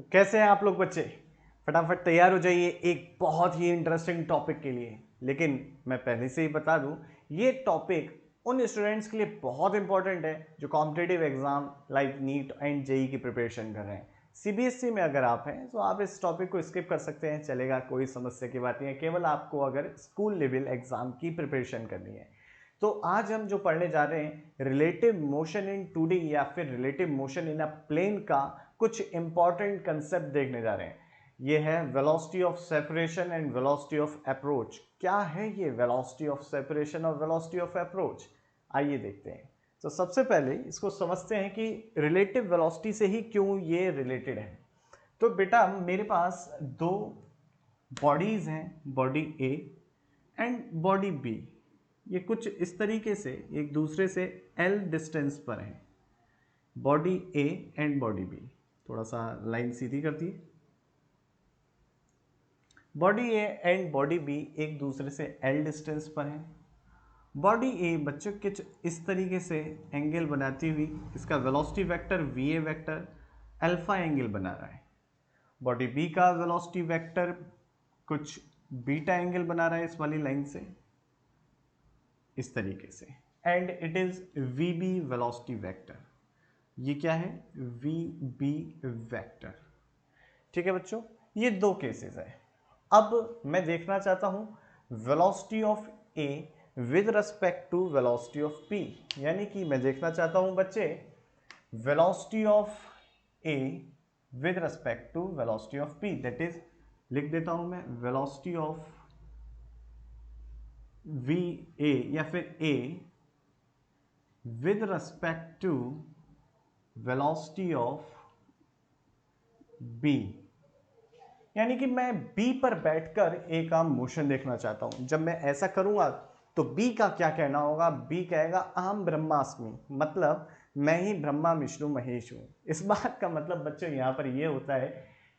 तो कैसे हैं आप लोग बच्चे? फटाफट तैयार हो जाइए एक बहुत ही इंटरेस्टिंग टॉपिक के लिए। लेकिन मैं पहले से ही बता दूं, ये टॉपिक उन स्टूडेंट्स के लिए बहुत इंपॉर्टेंट है जो competitive exam like NEET and JEE की प्रिपरेशन कर रहे हैं। सीबीएसई में अगर आप हैं तो आप इस टॉपिक को स्किप कर सकते हैं, चलेगा, कोई समस्या की बात नहीं है। केवल आपको अगर स्कूल लेवल एग्जाम की प्रिपरेशन करनी है तो आज हम जो पढ़ने जा रहे हैं रिलेटिव मोशन इन 2D या फिर relative motion in a plane का कुछ इंपॉर्टेंट कंसेप्ट देखने जा रहे हैं। ये है velocity of separation and velocity of approach. क्या है ये वेलोसिटी ऑफ सेपरेशन और वेलोसिटी ऑफ अप्रोच? आइए देखते हैं। तो सबसे पहले इसको समझते हैं कि रिलेटिव वेलोसिटी से ही क्यों ये रिलेटेड है। तो बेटा मेरे पास दो बॉडीज हैं, body A and body B. ये कुछ इस तरीके से एक दूसरे से L डिस्टेंस पर है, body A and body B. थोड़ा सा लाइन सीधी कर दी। Body A and body B एक दूसरे से L डिस्टेंस पर है। बॉडी ए बच्चों कुछ इस तरीके से एंगल बनाती हुई इसका वेलोसिटी वेक्टर वी ए वेक्टर अल्फा एंगल बना रहा है। बॉडी बी का वेलोसिटी वेक्टर कुछ बीटा एंगल बना रहा है इस वाली लाइन से, इस तरीके से, and it is V B velocity vector. ये क्या है? V B vector. ठीक है बच्चों, ये दो केसेस है। अब मैं देखना चाहता हूं velocity of A with respect to velocity of P, यानी कि मैं देखना चाहता हूं बच्चे velocity of A with respect to velocity of P. That is, लिख देता हूं मैं, वेलोसिटी ऑफ वी ए या फिर A with respect to velocity of B. यानी कि मैं बी पर बैठकर ए का मोशन देखना चाहता हूं। जब मैं ऐसा करूंगा तो बी का क्या कहना होगा? बी कहेगा अहम ब्रह्मास्मि, मतलब मैं ही ब्रह्मा विष्णु महेश हूं। इस बात का मतलब बच्चों यहां पर यह होता है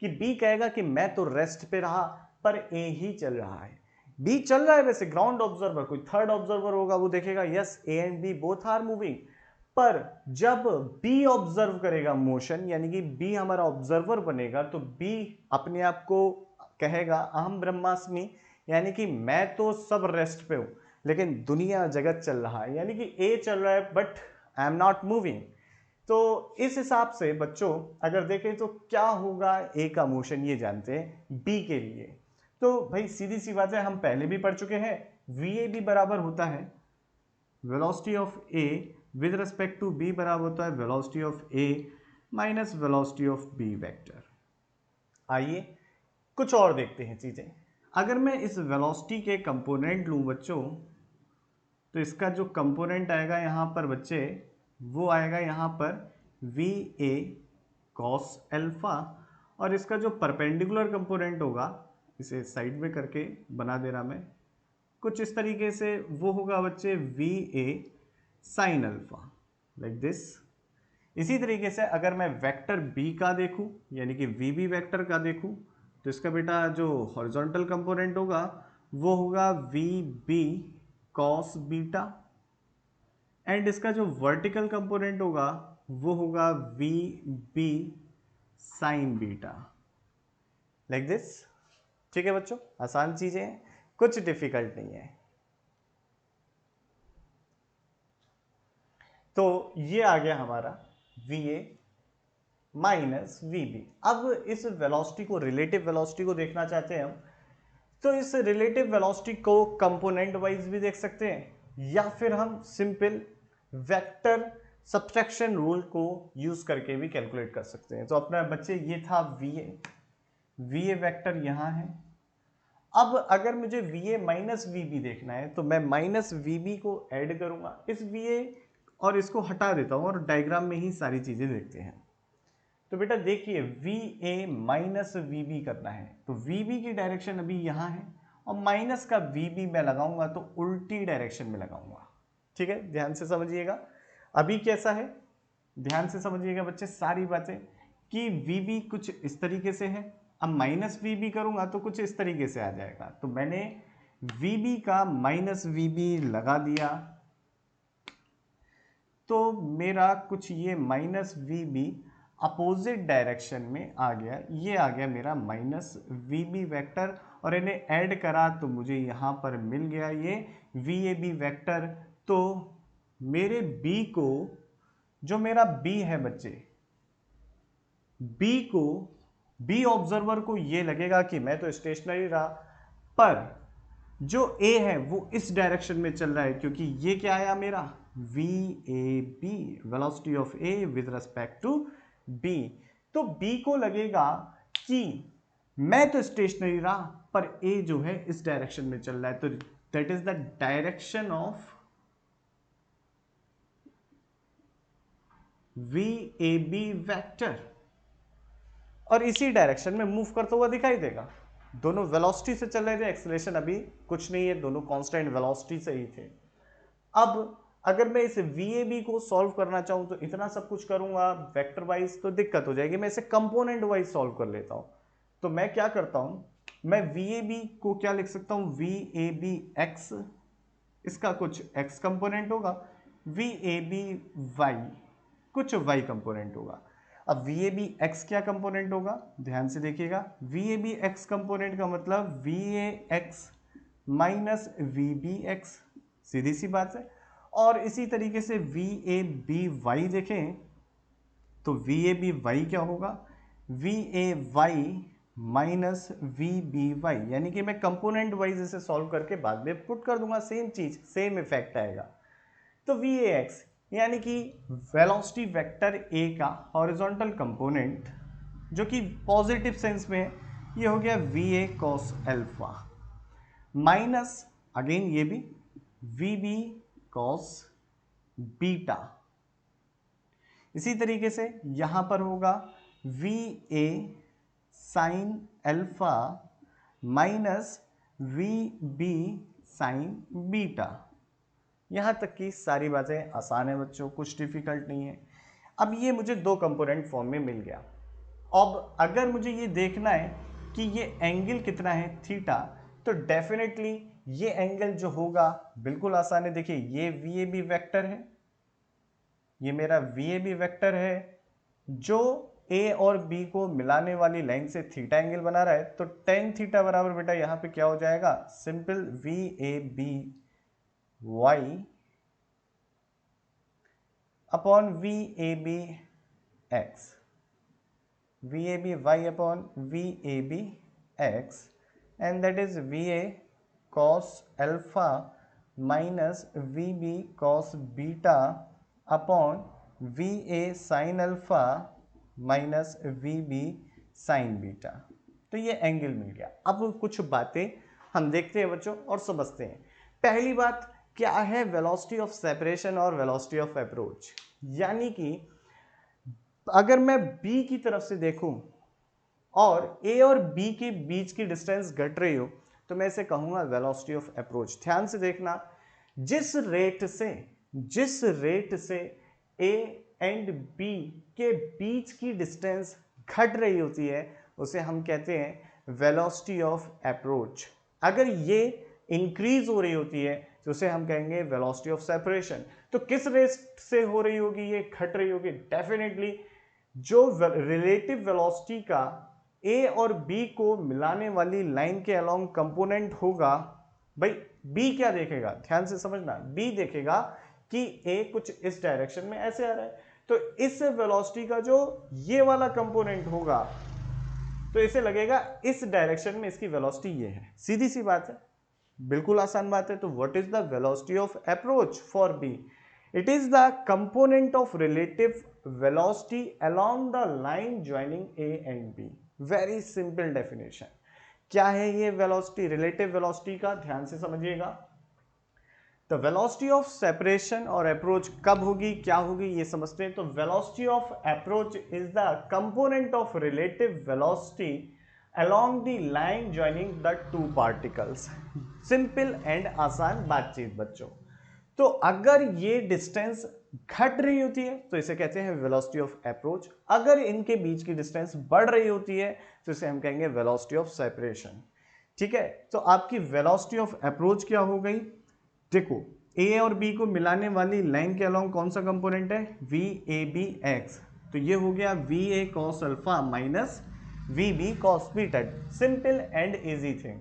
कि बी कहेगा कि मैं तो रेस्ट पे रहा पर ए ही चल रहा है। बी चल रहा है वैसे, ग्राउंड ऑब्जर्वर, कोई थर्ड ऑब्जर्वर होगा वो देखेगा yes A and B both are moving. पर जब बी ऑब्जर्व करेगा मोशन, यानी कि बी हमारा ऑब्जर्वर बनेगा, तो बी अपने आप को कहेगा अहम ब्रह्मास्मि, यानी कि मैं तो सब रेस्ट पे हूं लेकिन दुनिया जगत चल रहा है, यानी कि ए चल रहा है but I am not moving. तो इस हिसाब से बच्चों अगर देखें तो क्या होगा ए का मोशन, ये जानते हैं बी के लिए। तो भाई सीधी सी बात है, हम पहले भी पढ़ चुके हैं, वी ए बी बराबर होता है velocity of A with respect to B बराबर होता है velocity of A minus velocity of B vector. आइए कुछ और देखते हैं चीजें। अगर मैं इस वेलोसिटी के कंपोनेंट लूं बच्चों, तो इसका जो कंपोनेंट आएगा यहां पर बच्चे, वो आएगा यहां पर वी ए कॉस एल्फा, और इसका जो परपेंडिकुलर कंपोनेंट होगा, इसे साइड में करके बना दे रहा मैं कुछ इस तरीके से, वो होगा बच्चे we A sine alpha, like this. इसी तरीके से अगर मैं वेक्टर बी का देखूं, यानी कि वी बी वेक्टर का देखूं, तो इसका बेटा जो हॉरिजॉन्टल कंपोनेंट होगा वो होगा V B cos beta, and इसका जो वर्टिकल कंपोनेंट होगा वो होगा V B sine beta, like this. ठीक है बच्चों, आसान चीजें हैं, कुछ डिफिकल्ट नहीं है। तो ये आ गया हमारा V A minus V B. अब इस वेलोसिटी को, रिलेटिव वेलोसिटी को देखना चाहते हैं हम, तो इस रिलेटिव वेलोसिटी को कंपोनेंट वाइज भी देख सकते हैं, या फिर हम सिंपल वेक्टर सब्ट्रैक्शन रूल को यूज करके भी कैलकुलेट कर सकते हैं। तो अपना बच्चे ये था वी ए वेक्टर यहां है। अब अगर मुझे V A minus V B देखना है तो मैं माइनस वी बी को ऐड करूंगा इस वी ए और इसको हटा देता हूं, और डायग्राम में ही सारी चीजें देखते हैं। तो बेटा देखिए, V A minus V B करना है तो वी बी की डायरेक्शन अभी यहां है, और माइनस का वी बी मैं लगाऊंगा तो उल्टी डायरेक्शन में लगाऊंगा। ठीक है, ध्यान से समझिएगा अभी कैसा है, ध्यान से समझिएगा बच्चे सारी बातें, कि वी बी कुछ इस तरीके से है। अब माइनस वी बी करूंगा तो कुछ इस तरीके से आ जाएगा, तो मैंने वी बी का माइनस वी बी लगा दिया, तो मेरा कुछ ये minus V B opposite direction में आ गया, ये आ गया मेरा माइनस वी बी वैक्टर, और इन्हें ऐड करा तो मुझे यहाँ पर मिल गया ये वी ए बी वैक्टर। तो मेरे बी को, जो मेरा बी है बच्चे, बी को, बी ऑब्जर्वर को ये लगेगा कि मैं तो स्टेशनरी रहा, पर जो ए है वो इस डायरेक्शन में चल रहा है, क्योंकि ये क्या आया मेरा V A B, velocity of A with respect to B. तो बी को लगेगा कि मैं तो स्टेशनरी रहा, पर ए जो है इस डायरेक्शन में चल रहा है, तो that is the direction of V A B vector, और इसी डायरेक्शन में मूव करता हुआ दिखाई देगा। दोनों वेलोसिटी से चल रहे थे, एक्सेलरेशन अभी कुछ नहीं है, दोनों कांस्टेंट वेलोसिटी से ही थे। अब अगर मैं इसे VAB को सॉल्व करना चाहूं तो इतना सब कुछ करूंगा वेक्टर वाइज तो दिक्कत हो जाएगी, मैं इसे कंपोनेंट वाइज सॉल्व कर लेता हूं। तो मैं क्या करता हूं, मैं VAB को क्या लिख सकता हूं, VAB x, इसका कुछ x कंपोनेंट होगा, VAB y कुछ y कंपोनेंट होगा। अब VAB x क्या कंपोनेंट होगा, ध्यान से देखिएगा, VAB x कंपोनेंट का मतलब VAx माइनस VBx, सीधी सी बात है। और इसी तरीके से VABy देखें तो VABy क्या होगा, VAy माइनस VBy, यानी कि मैं कंपोनेंट वाइज इसे सॉल्व करके बाद में पुट कर दूंगा, सेम चीज सेम इफेक्ट आएगा। तो VAx यानी कि वेलोसिटी वेक्टर A का हॉरिजॉन्टल कंपोनेंट जो कि पॉजिटिव सेंस में है, ये हो गया VA cos alpha minus again ये भी VB cos बीटा। इसी तरीके से यहां पर होगा VA sin alpha minus VB sin beta. यहां तक की सारी बातें आसान है बच्चों, कुछ डिफिकल्ट नहीं है। अब ये मुझे दो कंपोनेंट फॉर्म में मिल गया। अब अगर मुझे ये देखना है कि ये एंगल कितना है थीटा, तो डेफिनेटली ये एंगल जो होगा बिल्कुल आसान है। देखिए ये VAB वेक्टर है, ये मेरा VAB वेक्टर है जो A और B को मिलाने वाली लाइन से थीटा एंगल बना रहा है। तो tan थीटा बराबर बेटा यहाँ पे क्या हो जाएगा, simple VAB y upon VAB x, VAB y upon VAB x, and that is VA cos alpha minus VB cos beta upon VA sin alpha minus VB sin beta. तो ये angle मिल गया। अब कुछ बातें हम देखते हैं बच्चों और समझते हैं। पहली बात क्या है, वेलोसिटी ऑफ सेपरेशन और वेलोसिटी ऑफ अप्रोच। यानी कि अगर मैं B की तरफ से देखूं और A और B के बीच की डिस्टेंस घट रही हो तो मैं इसे कहूंगा वेलोसिटी ऑफ अप्रोच। ध्यान से देखना, जिस रेट से A एंड B के बीच की डिस्टेंस घट रही होती है उसे हम कहते हैं वेलोसिटी ऑफ अप्रोच। अगर ये इंक्रीज हो रही होती है तो उसे हम कहेंगे वेलोसिटी ऑफ सेपरेशन। तो किस रेट से हो रही होगी, ये घट रही होगी, डेफिनेटली जो रिलेटिव वेलोसिटी का A और B को मिलाने वाली लाइन के अलोंग कंपोनेंट होगा। भाई B क्या देखेगा, ध्यान से समझना, B देखेगा कि A कुछ इस डायरेक्शन में ऐसे आ रहा है, तो इस वेलोसिटी का जो ये वाला कंपोनेंट होगा तो इसे लगेगा इस डायरेक्शन में इसकी वेलोसिटी ये है। सीधी सी बात है, बिल्कुल आसान बात है। तो what is the velocity of approach for B, it is the component of relative velocity along the line joining A and B. Very simple definition. क्या है ये वेलोसिटी, रिलेटिव वेलोसिटी का, ध्यान से समझिएगा। तो वेलोसिटी ऑफ सेपरेशन और approach कब होगी, क्या होगी, ये समझते हैं। तो velocity of approach is the component of relative velocity along the line joining the two particles। Simple and आसान बातचीत बच्चों। तो अगर ये डिस्टेंस घट रही होती है तो इसे कहते हैं वेलोसिटी ऑफ अप्रोच, अगर इनके बीच की डिस्टेंस बढ़ रही होती है तो इसे हम कहेंगे वेलोसिटी ऑफ सेपरेशन। ठीक है, तो आपकी वेलोसिटी ऑफ अप्रोच क्या हो गई, देखो A और B को मिलाने वाली लाइन के अलोंग कौन सा कंपोनेंट है, VABX, तो ये हो गया V A cos alpha minus V B cos beta. Simple and easy thing.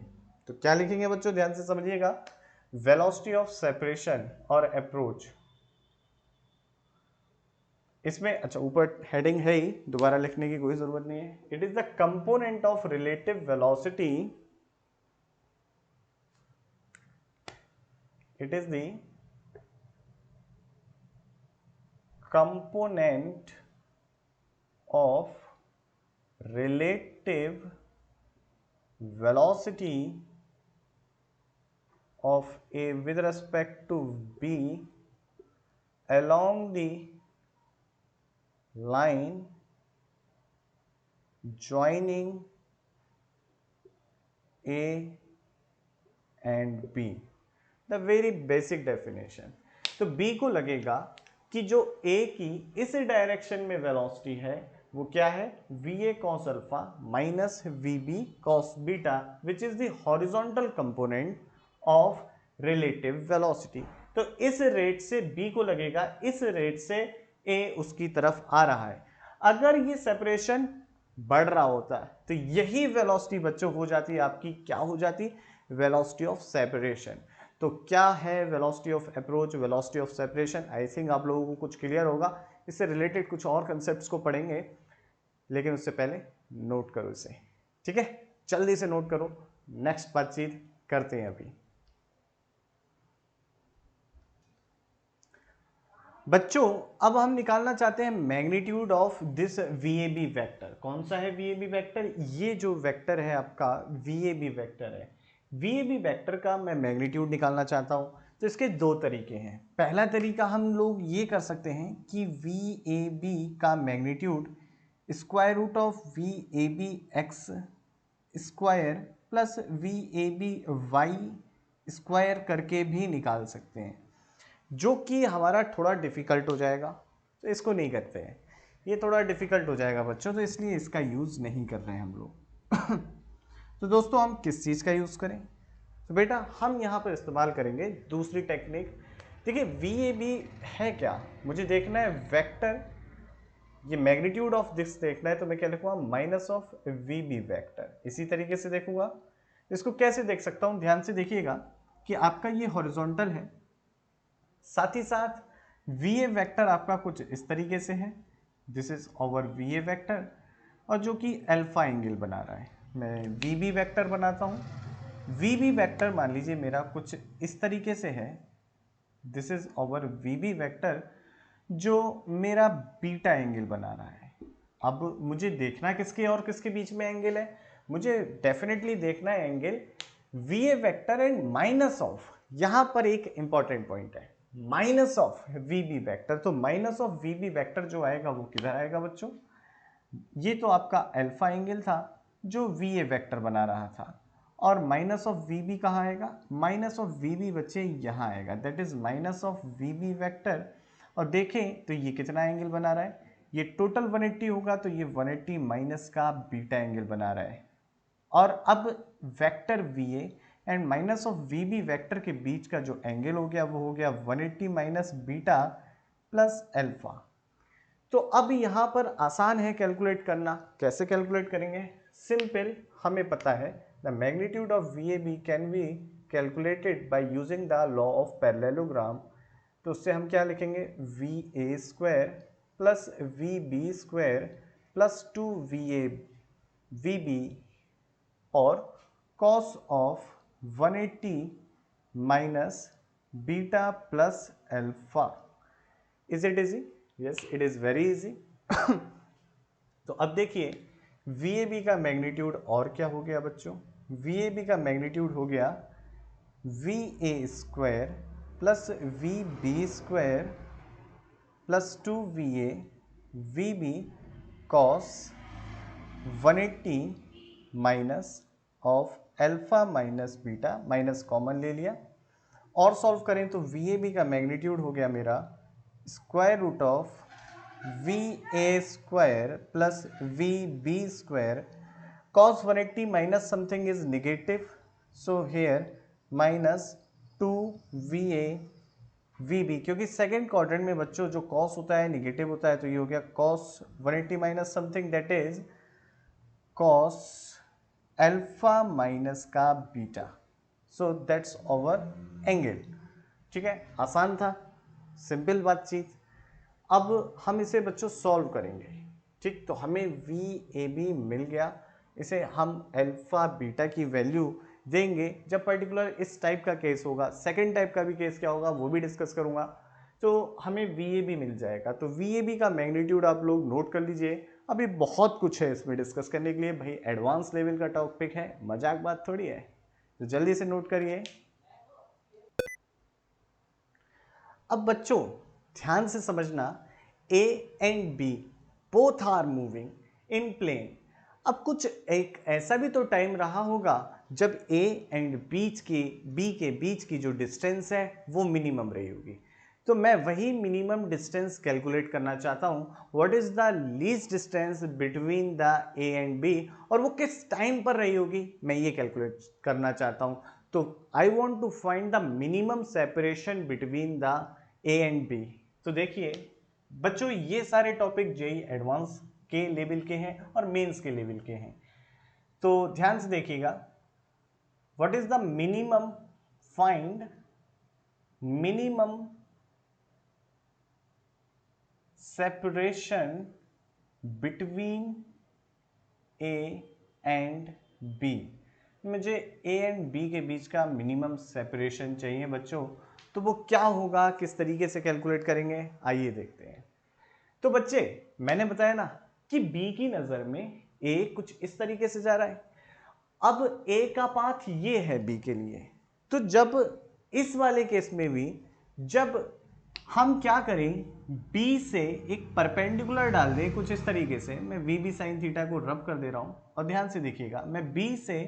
तो क्या लिखेंगे बच्चों, ध्यान से समझिएगा, वेलोसिटी ऑफ सेपरेशन और अप्रोच। इसमें अच्छा ऊपर हेडिंग है ही, दोबारा लिखने की कोई जरूरत नहीं है। It is the component of relative velocity, it is the component of relative velocity of A with respect to B along the line joining A and B. The very basic definition. तो B को लगेगा कि जो A की इस direction में velocity है वो क्या है, V A cos alpha minus V B cos beta, which is the horizontal component of relative velocity. तो इस रेट से B को लगेगा, इस रेट से A उसकी तरफ आ रहा है। अगर ये सेपरेशन बढ़ रहा होता है तो यही वेलोसिटी बच्चों हो जाती है आपकी, क्या हो जाती, वेलोसिटी ऑफ सेपरेशन। तो क्या है velocity of approach, velocity of separation, I think आप लोगों को कुछ क्लियर होगा। इससे रिलेटेड कुछ और कंसेप्ट्स को पढ़ेंगे, लेकिन उससे पहले नोट करो इसे, ठीक है, जल्दी से नोट करो। नेक्स्ट बातचीत करते हैं अभी। बच्चों अब हम निकालना चाहते हैं मैग्नीट्यूड ऑफ दिस वीएबी वेक्टर। कौन सा है वीएबी वेक्टर, ये जो वेक्टर है आपका वीएबी वेक्टर है। वीएबी वेक्टर का मैं मैग्नीट्यूड निकालना चाहता हूं, तो इसके दो तरीके हैं। पहला तरीका हम लोग ये कर सकते हैं कि वीएबी का magnitude square root of VAB x square plus VAB y square करके भी निकाल सकते हैं, जो कि हमारा थोड़ा डिफिकल्ट हो जाएगा, तो इसको नहीं करते हैं। ये थोड़ा डिफिकल्ट हो जाएगा बच्चों, तो इसलिए इसका यूज़ नहीं कर रहे हैं हम लोग। तो दोस्तों हम किस चीज़ का यूज़ करें, तो बेटा हम यहाँ पर इस्तेमाल करेंगे दूसरी टेक्निक। देखिए वीएबी है क्या, मुझे देखना है वेक्टर, ये मैग्नीट्यूड ऑफ दिस देखना है, तो मैं क्या लिखूंगा, माइनस ऑफ वीबी वेक्टर। इसी तरीके से देखूंगा, इसको कैसे देख सकता हूँ, ध्यान से देखिएगा कि आपका ये हॉरिजॉन्टल है, साथ ही साथ वी ए वैक्टर आपका कुछ इस तरीके से है, this is over we A vector, और जो कि अल्फा एंगल बना रहा है। मैं वी बी वैक्टर बनाता हूँ। वी बी वैक्टर मान लीजिए मेरा कुछ इस तरीके से है, this is over V B vector, जो मेरा बीटा एंगल बना रहा है। अब मुझे देखना किसके और किसके बीच में एंगल है, मुझे डेफिनेटली देखना है angle V A vector and minus of, यहां पर एक इंपॉर्टेंट पॉइंट है, minus of V B vector. तो minus of V B vector जो आएगा वो किधर आएगा बच्चों, ये तो आपका अल्फा एंगल था जो वी ए वैक्टर बना रहा था, और माइनस ऑफ वी बी कहाँ आएगा, माइनस ऑफ वी बी बच्चे यहाँ आएगा, that is minus of V B vector. और देखें तो ये कितना एंगल बना रहा है, ये टोटल 180 होगा, तो ये 180 माइनस का बीटा एंगल बना रहा है। और अब vector V A and minus of V B vector के बीच का जो एंगल हो गया वो हो गया 180 माइनस बीटा प्लस अल्फा। तो अब यहाँ पर आसान है कैलकुलेट करना, कैसे कैलकुलेट करेंगे, सिंपल, हमें पता है the magnitude of V A B can be calculated by using the law of parallelogram. तो उससे हम क्या लिखेंगे, V A square plus V B square plus 2 V A V B और cos of 180 minus beta plus alpha. Is it easy, yes it is very easy. तो अब देखिए V A B का मैग्नीट्यूड और क्या हो गया बच्चों, वी ए बी का मैग्नीट्यूड हो गया V A square plus V B square plus 2 V A V B cos 180 minus of alpha minus beta, minus common ले लिया, और सॉल्व करें तो वी ए बी का मैग्नीट्यूड हो गया मेरा square root of V A square plus V B square, cos 180 minus something is negative, so here minus 2 va V B, क्योंकि सेकेंड क्वाड्रेंट में बच्चों जो कॉस होता है निगेटिव होता है, तो ये हो गया cos 180 minus something, that is cos alpha minus का beta, so that's over angle. ठीक है, आसान था, सिंपल बातचीत। अब हम इसे बच्चों सॉल्व करेंगे। ठीक, तो हमें वी ए बी मिल गया, इसे हम अल्फा बीटा की वैल्यू देंगे जब पर्टिकुलर इस टाइप का केस होगा। सेकेंड टाइप का भी केस क्या होगा वो भी डिस्कस करूंगा। तो हमें वी ए बी मिल जाएगा, तो वी ए बी का मैग्नीट्यूड आप लोग नोट कर लीजिए। अभी बहुत कुछ है इसमें डिस्कस करने के लिए, भाई एडवांस लेवल का टॉपिक है, मजाक बात थोड़ी है, तो जल्दी से नोट करिए। अब बच्चों ध्यान से समझना, A and B both are moving in plane. अब कुछ एक ऐसा भी तो टाइम रहा होगा जब ए एंड बी के बीच की जो डिस्टेंस है वो मिनिमम रही होगी। तो मैं वही मिनिमम डिस्टेंस कैलकुलेट करना चाहता हूँ, what is the least distance between the A and B, और वो किस टाइम पर रही होगी मैं ये कैलकुलेट करना चाहता हूँ। तो I want to find the minimum separation between the A and B. तो देखिए बच्चों ये सारे टॉपिक जेई एडवांस के लेवल के हैं और मेंस के लेवल के हैं, तो ध्यान से देखिएगा। What is the minimum, find minimum separation between A and B. मुझे ए एंड बी के बीच का मिनिमम सेपरेशन चाहिए बच्चों, तो वो क्या होगा, किस तरीके से कैलकुलेट करेंगे, आइए देखते हैं। तो बच्चे मैंने बताया ना कि बी की नजर में ए कुछ इस तरीके से जा रहा है, अब ए का पाथ ये है बी के लिए। तो जब इस वाले केस में भी जब हम क्या करें, बी से एक परपेंडिकुलर डाल दें कुछ इस तरीके से, मैं वी बी साइन थीटा को रब कर दे रहा हूं और ध्यान से देखिएगा, मैं बी से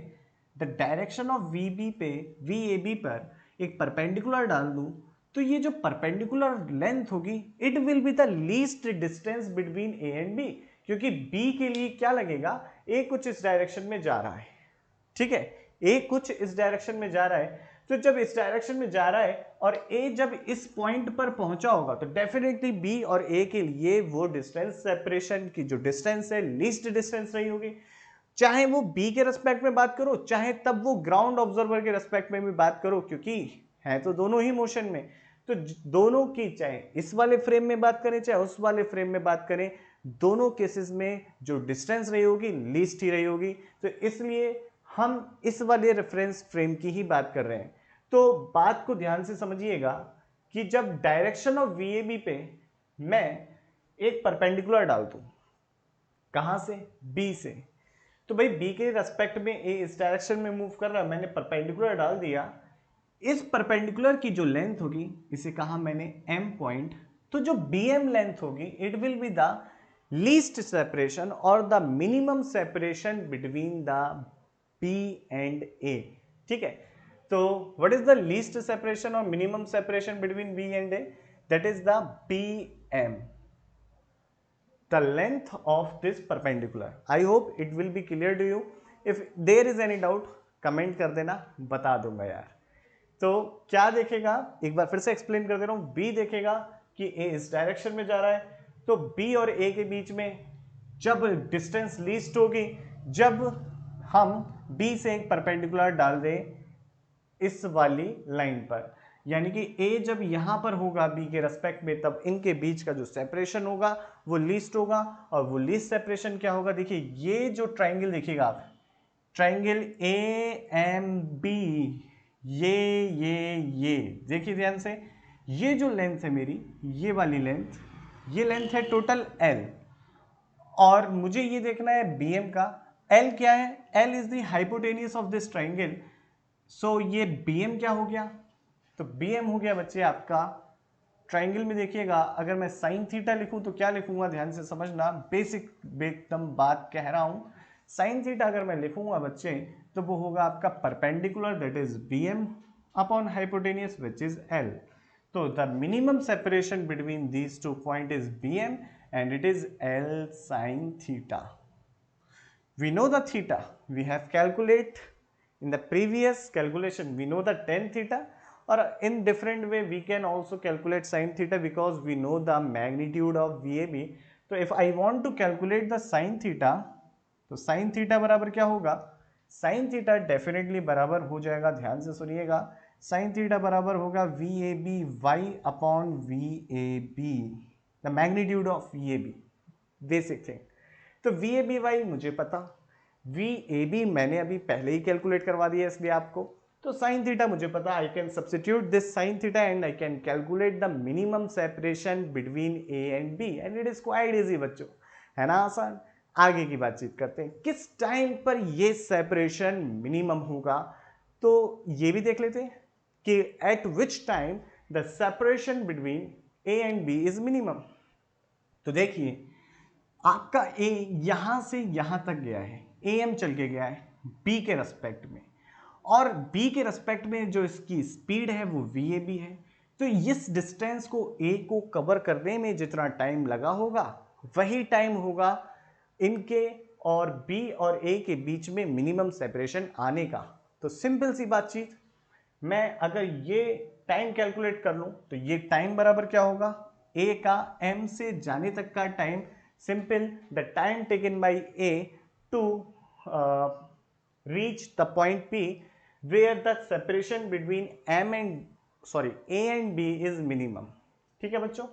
the direction of V B पे वी ए बी पर एक परपेंडिकुलर डाल दूं, तो ये जो परपेंडिकुलर लेंथ होगी it will be the least distance between A and B, क्योंकि बी के लिए क्या लगेगा, ए कुछ इस डायरेक्शन में जा रहा है। ठीक है, ए कुछ इस डायरेक्शन में जा रहा है, तो जब इस डायरेक्शन में जा रहा है और ए जब इस पॉइंट पर पहुंचा होगा तो डेफिनेटली बी और ए के लिए वो डिस्टेंस सेपरेशन की जो डिस्टेंस है लीस्ट डिस्टेंस रही होगी। चाहे वो बी के रेस्पेक्ट में बात करो, चाहे तब वो ग्राउंड ऑब्जर्वर के रेस्पेक्ट में भी बात करो, क्योंकि है तो दोनों ही मोशन में, तो दोनों की चाहे इस वाले फ्रेम में बात करें चाहे उस वाले फ्रेम में बात करें, दोनों केसेस में जो डिस्टेंस रही होगी लीस्ट ही रही होगी। तो इसलिए हम इस वाले रेफरेंस फ्रेम की ही बात कर रहे हैं। तो बात को ध्यान से समझिएगा कि जब direction of V A B पे मैं एक परपेंडिकुलर डाल दूं, कहां से, बी से, तो भाई बी के रेस्पेक्ट में ए इस डायरेक्शन में मूव कर रहा है, मैंने परपेंडिकुलर डाल दिया, इस परपेंडिकुलर की जो लेंथ होगी इसे कहा मैंने एम पॉइंट, तो जो बी एम लेंथ होगी it will be the least separation और the minimum separation between the B and A. ठीक है, तो what is the least separation और minimum separation between B and A, that is the B M, the length of this perpendicular. I hope it will be clear to you. If there is any doubt comment कर देना, बता दूंगा यार। तो क्या देखेगा, एक बार फिर से एक्सप्लेन कर दे रहा हूं, बी देखेगा कि ए इस डायरेक्शन में जा रहा है, तो बी और ए के बीच में जब डिस्टेंस लीस्ट होगी, जब हम बी से एक परपेंडिकुलर डाल दें इस वाली लाइन पर, यानी कि ए जब यहां पर होगा बी के रेस्पेक्ट में, तब इनके बीच का जो सेपरेशन होगा वो लीस्ट होगा। और वो लीस्ट सेपरेशन क्या होगा, देखिए ये जो ट्राइंगल देखिएगा आप, ट्राइंगल ए एम बी, ये देखिए ध्यान से, ये जो लेंथ है मेरी, ये वाली लेंथ, ये लेंथ है टोटल एल, और मुझे ये देखना है बी एम का एल क्या है, L is the hypotenuse of this triangle. So ये बी एम क्या हो गया, तो बी एम हो गया बच्चे आपका, ट्राइंगल में देखिएगा अगर मैं साइन थीटा लिखूं तो क्या लिखूंगा, ध्यान से समझना, बेसिक एकदम बात कह रहा हूं। साइन थीटा अगर मैं लिखूंगा बच्चे तो वो होगा आपका perpendicular, that is B M upon hypotenuse which is L. तो the minimum separation between these two point is B M and it is L sine theta. We know the theta, we have calculate in the previous calculation, we know the tan theta, और in different way we can also calculate sin theta because we know the magnitude of VAB. तो if I want to calculate the sin theta, तो sin theta बराबर क्या होगा, sin theta definitely बराबर हो जाएगा, ध्यान से सुनिएगा, sin theta बराबर होगा VAB y upon VAB, the magnitude of VAB, basic thing. तो VAB y मुझे पता, VAB मैंने अभी पहले ही कैलकुलेट करवा दिया इसलिए आपको. तो साइन थीटा मुझे पता, I can substitute this sine theta and I can calculate the minimum separation between A and B and it is quite easy बच्चों, है ना आसान. आगे की बातचीत करते हैं, किस टाइम पर ये सेपरेशन मिनिमम होगा, तो ये भी देख लेते हैं कि at which time the separation between A and B is minimum. तो देखिए आपका ए यहां से यहां तक गया है, ए एम चल के गया है बी के रेस्पेक्ट में, और बी के रेस्पेक्ट में जो इसकी स्पीड है वो VAB है. तो इस डिस्टेंस को ए को कवर करने में जितना टाइम लगा होगा वही टाइम होगा इनके और बी और ए के बीच में मिनिमम सेपरेशन आने का. तो सिंपल सी बातचीत, मैं अगर ये टाइम कैलकुलेट कर लूं तो ये टाइम बराबर क्या होगा, ए का एम से जाने तक का time, simple the time taken by A to reach the point P where the separation between A and B is minimum. ठीक है बच्चों,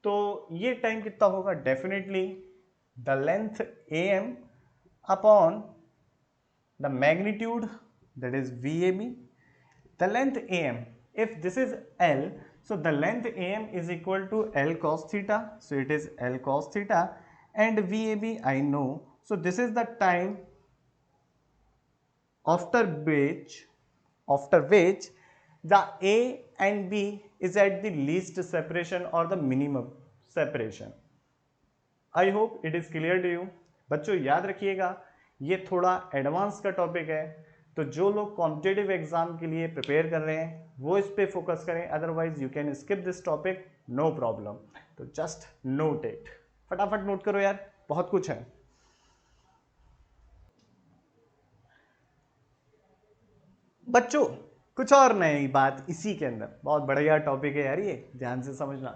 तो ये टाइम कितना होगा, definitely the length AM upon the magnitude that is VAB. The length AM, if this is L, so the length AM is equal to L cos theta, so it is L cos theta, and VAB I know, so this is the time after which the A and B is at the least separation or the minimum separation. I hope it is clear to you. बच्चों याद रखिएगा ये थोड़ा advance का topic है, तो जो लोग कॉम्पिटिटिव एग्जाम के लिए प्रिपेयर कर रहे हैं वो इस पे फोकस करें, otherwise you can skip this topic, no problem. तो जस्ट नोट इट, फटाफट नोट करो यार, बहुत कुछ है. बच्चों कुछ और नई बात इसी के अंदर, बहुत बढ़िया टॉपिक है यार ये, ध्यान से समझना.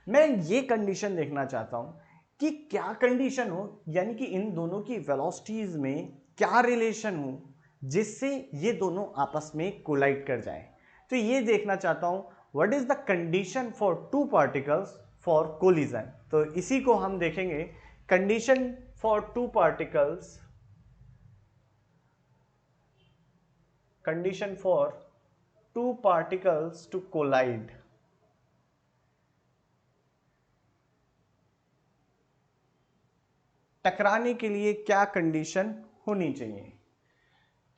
मैं ये कंडीशन देखना चाहता हूं कि क्या कंडीशन हो, यानी कि इन दोनों की वेलोसिटीज में क्या रिलेशन हो जिससे ये दोनों आपस में कोलाइड कर जाएं. तो ये देखना चाहता हूं what is the condition for two particles for collision. तो इसी को हम देखेंगे, condition for two particles, condition for two particles to collide. टकराने के लिए क्या कंडीशन होनी चाहिए.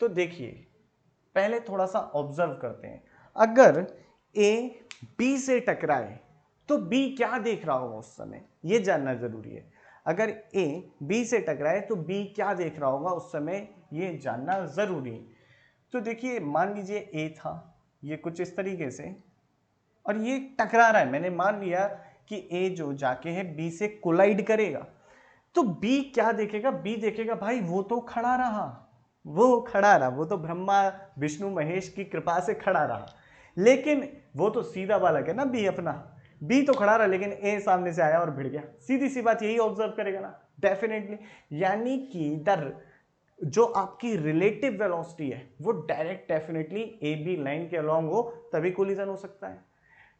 तो देखिए पहले थोड़ा सा ऑब्जर्व करते हैं, अगर A B से टकराए तो B क्या देख रहा होगा उस समय, ये जानना जरूरी है. अगर A B से टकराए तो B क्या देख रहा होगा उस समय, ये जानना जरूरी है. तो देखिए मान लीजिए A था, ये कुछ इस तरीके से, और ये टकरा रहा है, मैंने मान लिया कि A जो जाके है B से कोलाइड करेगा, तो B क्या देखेगा, B देखेगा भाई वो तो खड़ा रहा, वो तो ब्रह्मा विष्णु महेश की कृपा से खड़ा रहा, लेकिन वो तो सीधा बालक है ना B अपना, B तो खड़ा रहा लेकिन A सामने से आया और भिड़ गया. सीधी सी बात यही ऑब्जर्व करेगा ना डेफिनेटली, यानी कि जो आपकी रिलेटिव वेलोसिटी है वो direct definitely A B line के अलोंग हो, तभी कोलिजन हो सकता है.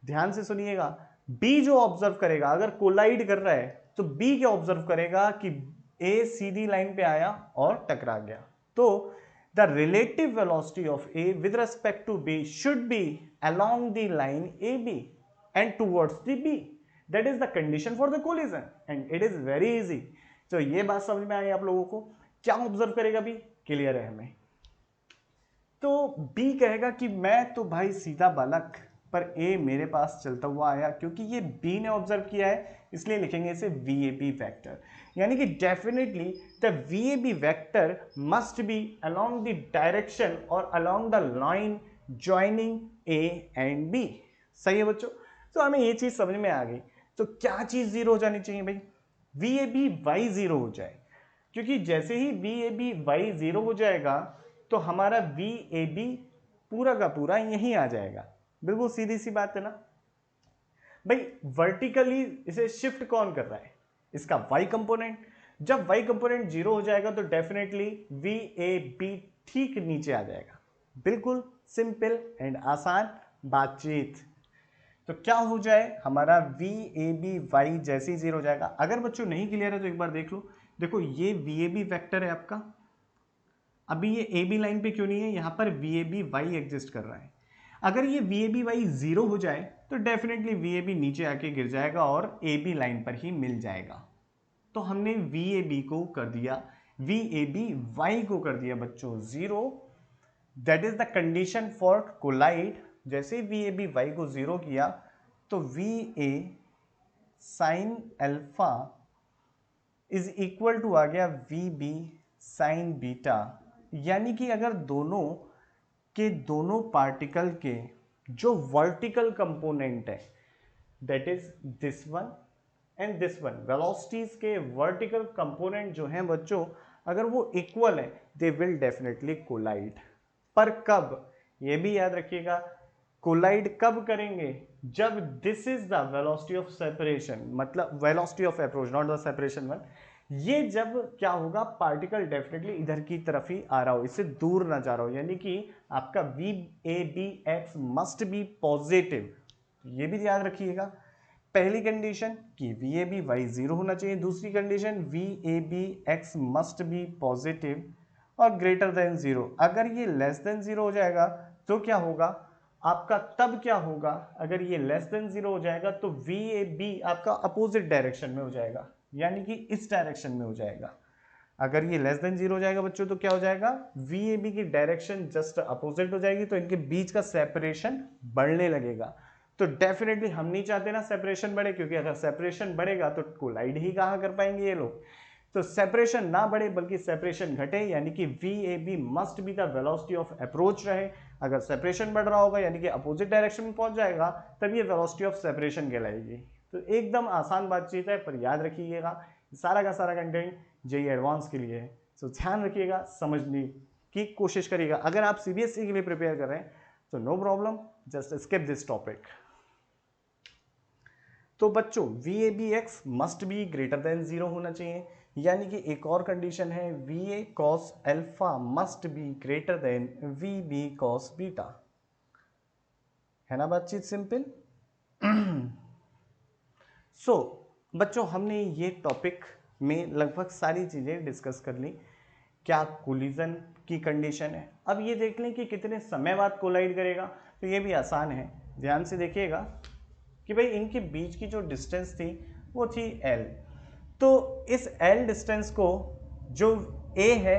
ध्यान से सुनिएगा, बी जो ऑब्जर्व करेगा, अगर कोलाइड कर रहा है तो बी क्या ऑब्जर्व करेगा कि ए सीधी लाइन पे आया और टकरा गया. तो the relative velocity of A with respect to B should be along the line A B and towards the B. That is the condition for the collision and it is very easy. तो ये बात समझ में आई आप लोगों को, क्या observe करेगा बी, क्लियर है हमें. तो बी कहेगा कि मैं तो भाई सीधा बालक, पर ए मेरे पास चलता हुआ आया, क्योंकि ये बी ने ऑब्जर्व किया है इसलिए लिखेंगे इसे VAB वेक्टर. यानी कि definitely the VAB vector must be along the direction और along the line joining A and B. सही है बच्चों, तो हमें ये चीज समझ में आ गई. तो क्या चीज जीरो हो जानी चाहिए भाई, VAB y जीरो हो जाए, क्योंकि जैसे ही VAB y जीरो हो जाएगा तो हमारा VAB पूरा का पूरा यहीं आ जाएगा. बिल्कुल सीधी सी बात है ना भाई। वर्टिकली इसे शिफ्ट कौन कर रहा है, इसका वाई कंपोनेंट। जब वाई कंपोनेंट 0 हो जाएगा तो डेफिनेटली वी ए बी ठीक नीचे आ जाएगा। बिल्कुल सिंपल एंड आसान बातचीत। तो क्या हो जाए हमारा वी ए बी वाई जैसे ही 0 हो जाएगा। अगर बच्चों नहीं क्लियर है तो एक बार देख लो। देखो ये वी ए बी वैक्टर है आपका, अभी ये ए बी लाइन पे क्यों नहीं है, यहां पर V A B Y exist कर रहा है। अगर ये वी ए बी वाई 0 हो जाए तो डेफिनेटली वी ए बी नीचे आके गिर जाएगा और ए बी लाइन पर ही मिल जाएगा। तो हमने वी ए बी को कर दिया, वी ए बी वाई को कर दिया बच्चों 0। That is the condition for collide. जैसे वी ए बी वाई को 0 किया तो V A sine alpha is equal to आ गया वी बी साइन बीटा। यानी कि अगर दोनों पार्टिकल के जो वर्टिकल कंपोनेंट है that is this one and this one, velocities के वर्टिकल कंपोनेंट जो हैं बच्चों अगर वो इक्वल है दे विल डेफिनेटली कोलाइड। पर कब, ये भी याद रखिएगा, कोलाइड कब करेंगे, जब this is the velocity of separation, मतलब velocity of approach not the separation one. ये जब क्या होगा, पार्टिकल डेफिनेटली इधर की तरफ ही आ रहा हो, इससे दूर ना जा रहा हो, यानी कि आपका V A B X must be positive. ये भी याद रखिएगा। पहली कंडीशन कि वी ए बी वाई 0 होना चाहिए, दूसरी condition V A B X must be positive और ग्रेटर देन 0। अगर ये लेस देन 0 हो जाएगा तो क्या होगा आपका, तब क्या होगा, अगर ये लेस देन 0 हो जाएगा तो वी ए बी आपका अपोजिट डायरेक्शन में हो जाएगा, यानी कि इस डायरेक्शन में हो जाएगा। अगर ये लेस देन 0 हो जाएगा बच्चों तो क्या हो जाएगा, वी ए बी की डायरेक्शन जस्ट अपोजिट हो जाएगी, तो इनके बीच का सेपरेशन बढ़ने लगेगा। तो डेफिनेटली हम नहीं चाहते ना सेपरेशन बढ़े, क्योंकि अगर सेपरेशन बढ़ेगा तो कोलाइड ही कहाँ कर पाएंगे ये लोग। तो सेपरेशन ना बढ़े बल्कि सेपरेशन घटे, यानी कि V A B must be the velocity of approach रहे। अगर सेपरेशन बढ़ रहा होगा यानी कि अपोजिट डायरेक्शन में पहुंच जाएगा, तब ये वेलोसिटी ऑफ सेपरेशन कहलाएगी। तो एकदम आसान बातचीत है, पर याद रखिएगा सारा का सारा कंटेंट जेईई एडवांस के लिए है। तो ध्यान रखिएगा, समझने की कोशिश करिएगा। अगर आप सीबीएसई के लिए प्रिपेयर कर रहे हैं तो no problem, just skip this topic. तो बच्चों V A B X must be greater than 0 होना चाहिए, यानी कि एक और कंडीशन है V A cos alpha must be greater than V B cos beta. है ना बातचीत सिंपल। सो बच्चों हमने ये टॉपिक में लगभग सारी चीजें डिस्कस कर ली। क्या कोलिजन की कंडीशन है, अब ये देख लें कि कितने समय बाद कोलाइड करेगा। तो ये भी आसान है, ध्यान से देखिएगा कि भाई इनके बीच की जो डिस्टेंस थी वो थी L। तो इस L डिस्टेंस को जो A है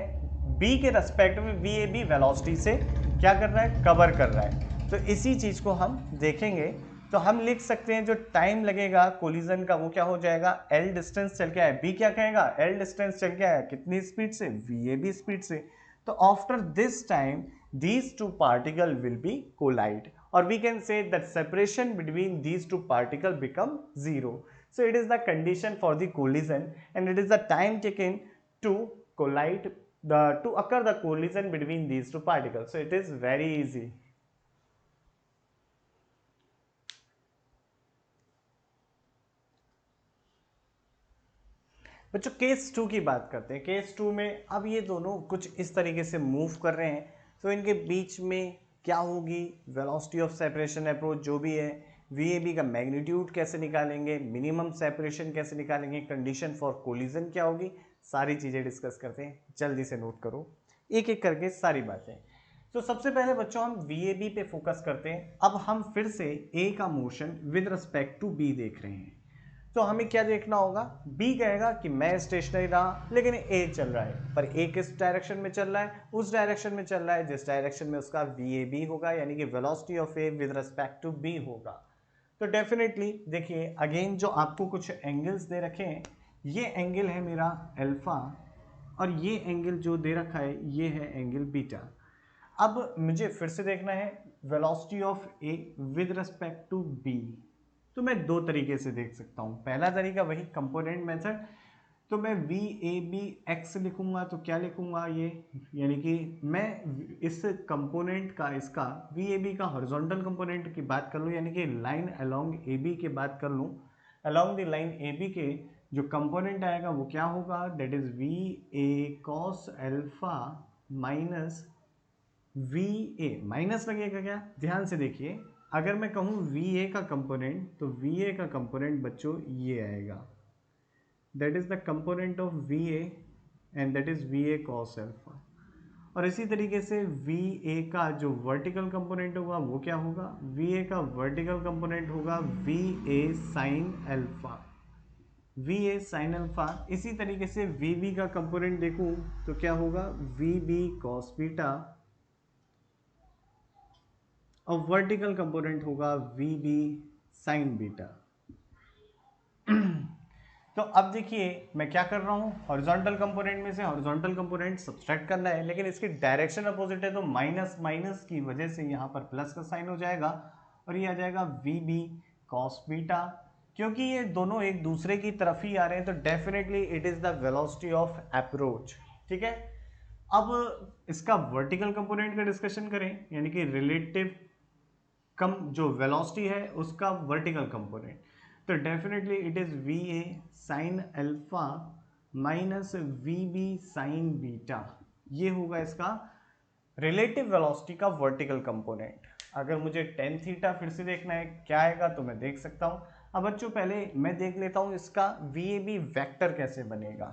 B के रेस्पेक्ट में वी ए बी वेलोसिटी से क्या कर रहा है, कवर कर रहा है। तो इसी चीज को हम देखेंगे। तो हम लिख सकते हैं जो टाइम लगेगा कोलिजन का वो क्या हो जाएगा, L डिस्टेंस चल के आया, B क्या कहेगा L डिस्टेंस चल के आया कितनी स्पीड से, वी ए बी स्पीड से। तो after this time these two particle will be collide, or we can say that separation between these two particle become 0. So it is the condition for the collision and it is the time taken to collide to occur the collision between these two particles. So it is very easy. बच्चों case 2 की बात करते हैं। Case 2 में अब ये दोनों कुछ इस तरीके से मूव कर रहे हैं, तो इनके बीच में क्या होगी, वेलोसिटी ऑफ सेपरेशन अप्रोच जो भी है, वी ए बी का मैग्नीट्यूड कैसे निकालेंगे, मिनिमम सेपरेशन कैसे निकालेंगे, कंडीशन फॉर कोलिजन क्या होगी, सारी चीज़ें डिस्कस करते हैं। जल्दी से नोट करो एक एक करके सारी बातें। तो सबसे पहले बच्चों हम वी ए बी पे फोकस करते हैं। अब हम फिर से ए का motion with respect to B देख रहे हैं। तो हमें क्या देखना होगा, बी कहेगा कि मैं स्टेशनरी रहा लेकिन ए चल रहा है, पर ए किस डायरेक्शन में चल रहा है, उस डायरेक्शन में चल रहा है जिस डायरेक्शन में उसका वी ए बी होगा, यानी कि velocity of A with respect to B होगा। तो डेफिनेटली देखिए अगेन जो आपको कुछ एंगल्स दे रखे हैं, ये एंगल है मेरा अल्फा और ये एंगल जो दे रखा है ये है एंगल बीटा। अब मुझे फिर से देखना है velocity of A with respect to B. तो मैं दो तरीके से देख सकता हूं। पहला तरीका वही कंपोनेंट मेथड, तो मैं वी ए बी एक्स लिखूंगा तो क्या लिखूंगा ये, यानी कि मैं इस कंपोनेंट का, इसका वी ए बी का हॉरिजॉन्टल कंपोनेंट की बात कर लूँ, यानी कि लाइन अलोंग ए बी की बात कर लूँ, along the line A B के जो कंपोनेंट आएगा वो क्या होगा, that is V A cos alpha minus V A, minus लगेगा क्या, ध्यान से देखिए, अगर मैं कहूँ वी ए का कंपोनेंट तो वी ए का कंपोनेंट बच्चों ये आएगा, that is the component of VA and that is VA cos alpha। और इसी तरीके से VA का जो वर्टिकल कंपोनेंट होगा वो क्या होगा, VA का वर्टिकल कंपोनेंट होगा VA sin alpha, VA sin alpha। इसी तरीके से VB का कंपोनेंट देखूं तो क्या होगा, VB cos बीटा, और वर्टिकल कंपोनेंट होगा VB sin बीटा। तो अब देखिए मैं क्या कर रहा हूँ, हॉरिजॉन्टल कंपोनेंट में से हॉरिजॉन्टल कंपोनेंट सब्सट्रैक्ट करना है, लेकिन इसकी डायरेक्शन अपोजिट है तो माइनस माइनस की वजह से यहाँ पर प्लस का साइन हो जाएगा और ये आ जाएगा वी बी कॉस बीटा। क्योंकि ये दोनों एक दूसरे की तरफ ही आ रहे हैं तो definitely it is the velocity of approach. ठीक है, अब इसका वर्टिकल कंपोनेंट का डिस्कशन करें, यानी कि रिलेटिव कम जो वेलोसिटी है उसका वर्टिकल कंपोनेंट, तो definitely it is V A sine alpha minus V B sine beta, ये होगा इसका रिलेटिव वेलोसिटी का वर्टिकल कंपोनेंट। अगर मुझे टेन थीटा फिर से देखना है क्या आएगा तो मैं देख सकता हूँ। अब बच्चों पहले मैं देख लेता हूँ इसका वी ए बी वैक्टर कैसे बनेगा,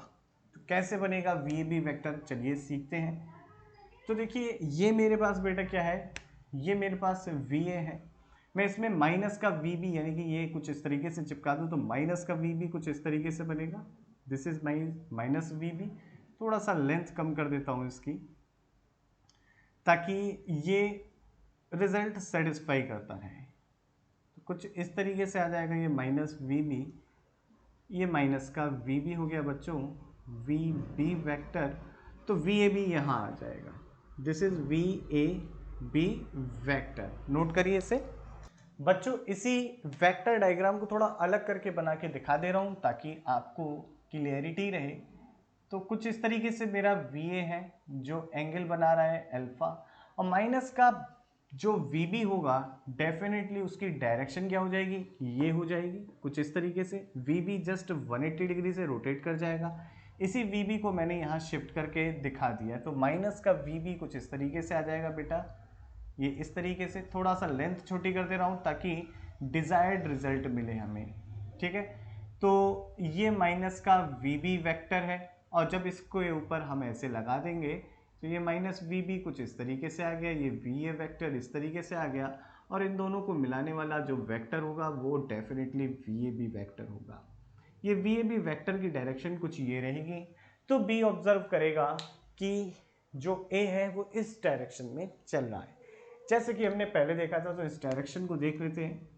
तो कैसे बनेगा वी ए बी वैक्टर, चलिए सीखते हैं। तो देखिए ये मेरे पास बेटा क्या है, ये मेरे पास वी ए है, मैं इसमें माइनस का वी बी, यानी कि ये कुछ इस तरीके से चिपका दूँ तो माइनस का वी बी कुछ इस तरीके से बनेगा, this is minus V B. थोड़ा सा लेंथ कम कर देता हूँ इसकी ताकि ये रिजल्ट सेटिस्फाई करता रहे, तो कुछ इस तरीके से आ जाएगा ये माइनस वी बी, ये माइनस का वी बी हो गया बच्चों वी बी वैक्टर, तो वी ए बी यहाँ आ जाएगा, this is V A B vector. Note करिए इसे बच्चों, इसी वेक्टर डायग्राम को थोड़ा अलग करके बना के दिखा दे रहा हूँ ताकि आपको क्लियरिटी रहे। तो कुछ इस तरीके से मेरा वी ए है जो एंगल बना रहा है अल्फा, और माइनस का जो वी बी होगा डेफिनेटली उसकी डायरेक्शन क्या हो जाएगी, ये हो जाएगी कुछ इस तरीके से, वी बी जस्ट 180 डिग्री से रोटेट कर जाएगा। इसी वी बी को मैंने यहाँ शिफ्ट करके दिखा दिया, तो माइनस का वी बी कुछ इस तरीके से आ जाएगा बेटा, ये इस तरीके से। थोड़ा सा लेंथ छोटी कर दे रहा हूँ ताकि डिजायर्ड रिजल्ट मिले हमें। ठीक है, तो ये माइनस का वी बी वैक्टर है, और जब इसको ऊपर हम ऐसे लगा देंगे तो ये माइनस वी बी कुछ इस तरीके से आ गया, ये वी ए वैक्टर इस तरीके से आ गया, और इन दोनों को मिलाने वाला जो वेक्टर होगा वो definitely V A B vector होगा। ये वी ए बी वैक्टर की डायरेक्शन कुछ ये रहेगी, तो बी ऑब्जर्व करेगा कि जो ए है वो इस डायरेक्शन में चल रहा है, जैसे कि हमने पहले देखा था। तो इस डायरेक्शन को देख लेते हैं,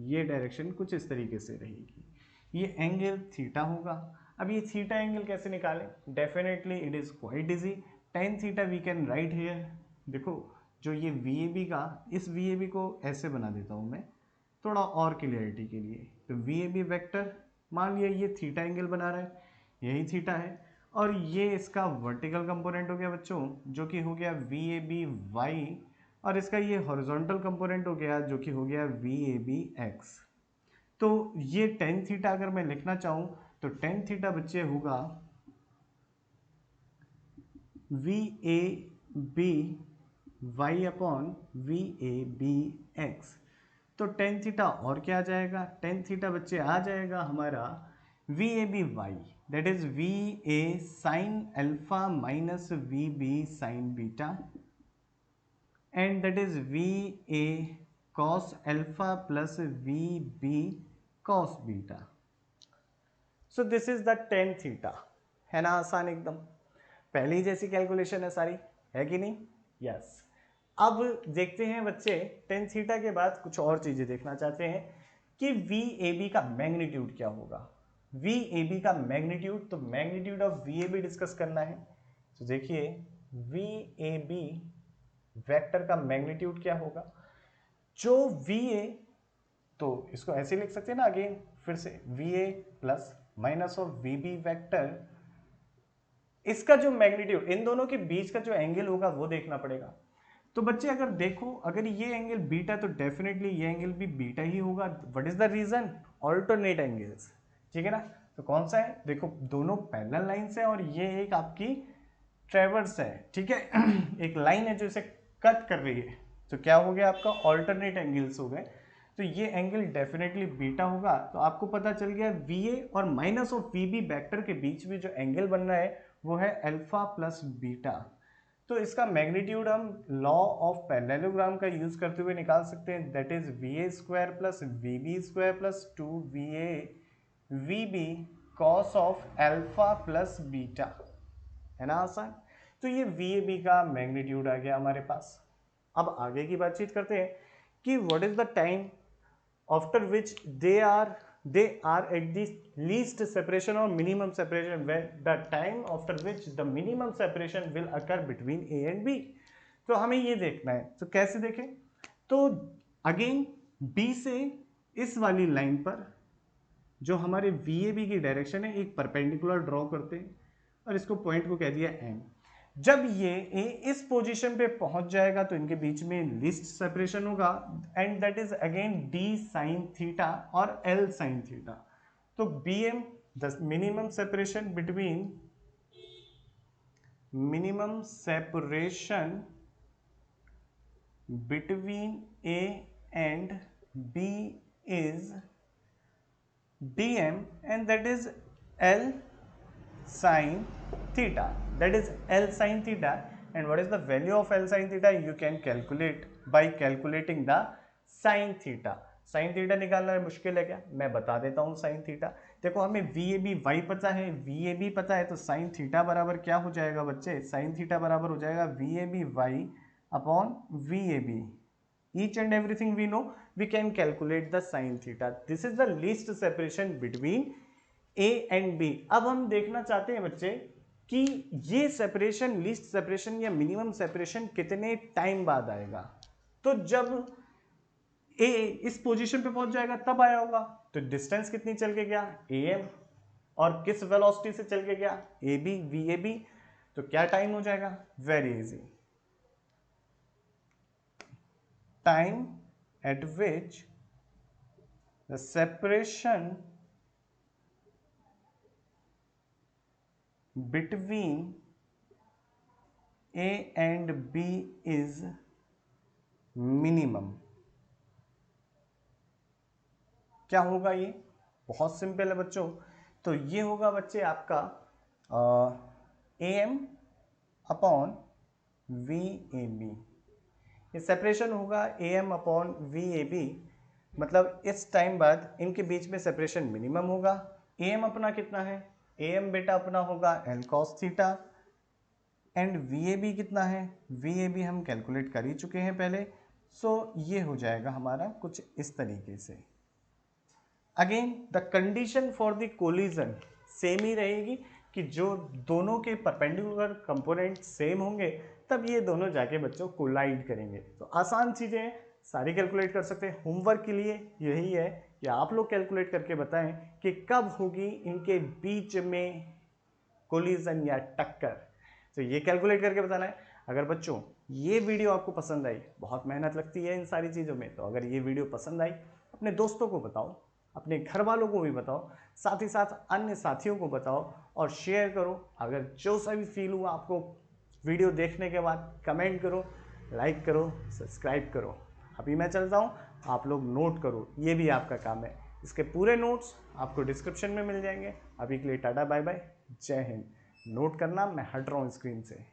ये डायरेक्शन कुछ इस तरीके से रहेगी, ये एंगल थीटा होगा। अब ये थीटा एंगल कैसे निकालें, definitely it is quite easy, tan theta we can write here. देखो जो ये वी ए बी का, इस वी ए बी को ऐसे बना देता हूँ मैं थोड़ा और क्लियरिटी के लिए, तो वी ए बी वैक्टर मान लिया ये थीटा एंगल बना रहा है, यही थीटा है, और ये इसका वर्टिकल कंपोनेंट हो गया बच्चों जो कि हो गया वी ए बी वाई, और इसका ये हॉरिजॉन्टल कंपोनेंट हो गया जो कि हो गया वी ए बी एक्स। तो ये टेन थीटा अगर मैं लिखना चाहूं तो टेन थीटा बच्चे होगा V A B Y upon V A B X. तो टेन थीटा और क्या आ जाएगा, टेन थीटा बच्चे आ जाएगा हमारा V A B Y, that is V A sine alpha minus V B sine beta, and that is VA cos alpha plus VB cos beta. So this is the tan theta, है ना आसान एकदम, पहली जैसी calculation है सारी, है कि नहीं, यस। अब देखते हैं बच्चे tan थीटा के बाद कुछ और चीजें देखना चाहते हैं कि VAB का मैग्नीट्यूड क्या होगा। VAB का मैग्नीट्यूड, तो मैग्नीट्यूड ऑफ VAB डिस्कस करना है। तो देखिए VAB वेक्टर का मैग्नीट्यूड क्या होगा, जो वी ए, तो इसको ऐसे लिख सकते हैं ना, अगेन फिर से V A plus minus of V B vector, इसका जो मैग्नीट्यूड, इन दोनों के बीच का जो एंगल होगा वो देखना पड़ेगा। तो बच्चे अगर देखो, अगर ये एंगल बीटा तो डेफिनेटली ये एंगल भी बीटा ही होगा। What is the reason? Alternate angles, ठीक है ना। तो कौन सा है? देखो दोनों पैरेलल लाइंस है और ये एक आपकी ट्रेवर्स है, ठीक है। एक लाइन है जो इसे कट कर रही है, तो क्या हो गया आपका? ऑल्टरनेट एंगल्स हो गए। तो ये एंगल डेफिनेटली बीटा होगा। तो आपको पता चल गया VA और माइनस ऑफ VB वेक्टर के बीच में जो एंगल बन रहा है वो है अल्फा प्लस बीटा। तो इसका मैग्नीट्यूड हम लॉ ऑफ पैरेललोग्राम का यूज करते हुए निकाल सकते हैं, that is VA square plus VB square plus 2VA VB cos of alpha plus beta, है ना आसान। तो ये VAB का मैग्नीट्यूड आ गया हमारे पास। अब आगे की बातचीत करते हैं कि what is the time after which they are at the least separation or minimum separation, when the time after which the minimum separation will occur between A and B। तो हमें ये देखना है, तो कैसे देखें? तो अगेन B से इस वाली लाइन पर जो हमारे VAB की डायरेक्शन है एक परपेंडिकुलर ड्रॉ करते हैं और इसको पॉइंट को कह दिया M। जब ये A इस पोजीशन पे पहुंच जाएगा तो इनके बीच में लीस्ट सेपरेशन होगा, and that is again D sine theta और L साइन थीटा। तो BM the minimum separation between A and B is DM, and that is L sin theta, that is L sin theta। and what is the value of L sin theta? You can calculate by calculating the sin theta। sin theta निकालना मुश्किल है क्या? मैं बता देता हूँ sin theta। देखो हमें VAB y पता है, VAB पता है, तो sin theta बराबर क्या हो जाएगा बच्चे? sin theta बराबर हो जाएगा VAB y upon VAB। each and everything we know, we can calculate the sin theta। this is the least separation between A and B। अब हम देखना चाहते हैं बच्चे कि ये सेपरेशन, लीस्ट सेपरेशन या मिनिमम सेपरेशन कितने टाइम बाद आएगा। तो जब A इस पोजीशन पे पहुंच जाएगा तब आया होगा। तो डिस्टेंस कितनी चल के गया? AM। और किस वेलोसिटी से चल के गया? AB VAB। तो क्या टाइम हो जाएगा? Very easy, time eight which the separation between A and B is minimum। क्या होगा ये? बहुत सिंपल है बच्चों। तो ये होगा बच्चे आपका AM अपॉन VAB। ये सेपरेशन होगा AM अपॉन VAB, मतलब इस टाइम बाद इनके बीच में सेपरेशन मिनिमम होगा। AM अपना कितना है? AM बेटा अपना होगा L cos theta, and VAB कितना है? VAB हम कैलकुलेट कर ही चुके हैं पहले। सो ये हो जाएगा हमारा कुछ इस तरीके से। Again the condition for the collision same ही रहेगी कि जो दोनों के परपेंडिकुलर कंपोनेंट सेम होंगे तब ये दोनों जाके बच्चों कोलाइड करेंगे। तो आसान चीज़ें हैं, सारी कैलकुलेट कर सकते हैं। होमवर्क के लिए यही है कि आप लोग कैलकुलेट करके बताएं कि कब होगी इनके बीच में कोलिजन या टक्कर। तो ये कैलकुलेट करके बताना है। अगर बच्चों ये वीडियो आपको पसंद आई, बहुत मेहनत लगती है इन सारी चीज़ों में, तो अगर ये वीडियो पसंद आई अपने दोस्तों को बताओ, अपने घर वालों को भी बताओ, साथ ही साथ अन्य साथियों को बताओ और शेयर करो। अगर जो सा भी फील हुआ आपको वीडियो देखने के बाद, कमेंट करो, लाइक करो, सब्सक्राइब करो। अभी मैं चलता हूँ, आप लोग नोट करो, ये भी आपका काम है। इसके पूरे नोट्स आपको डिस्क्रिप्शन में मिल जाएंगे। अभी के लिए टाटा बाय बाय, जय हिंद। नोट करना, मैं हट रहा हूँ स्क्रीन से।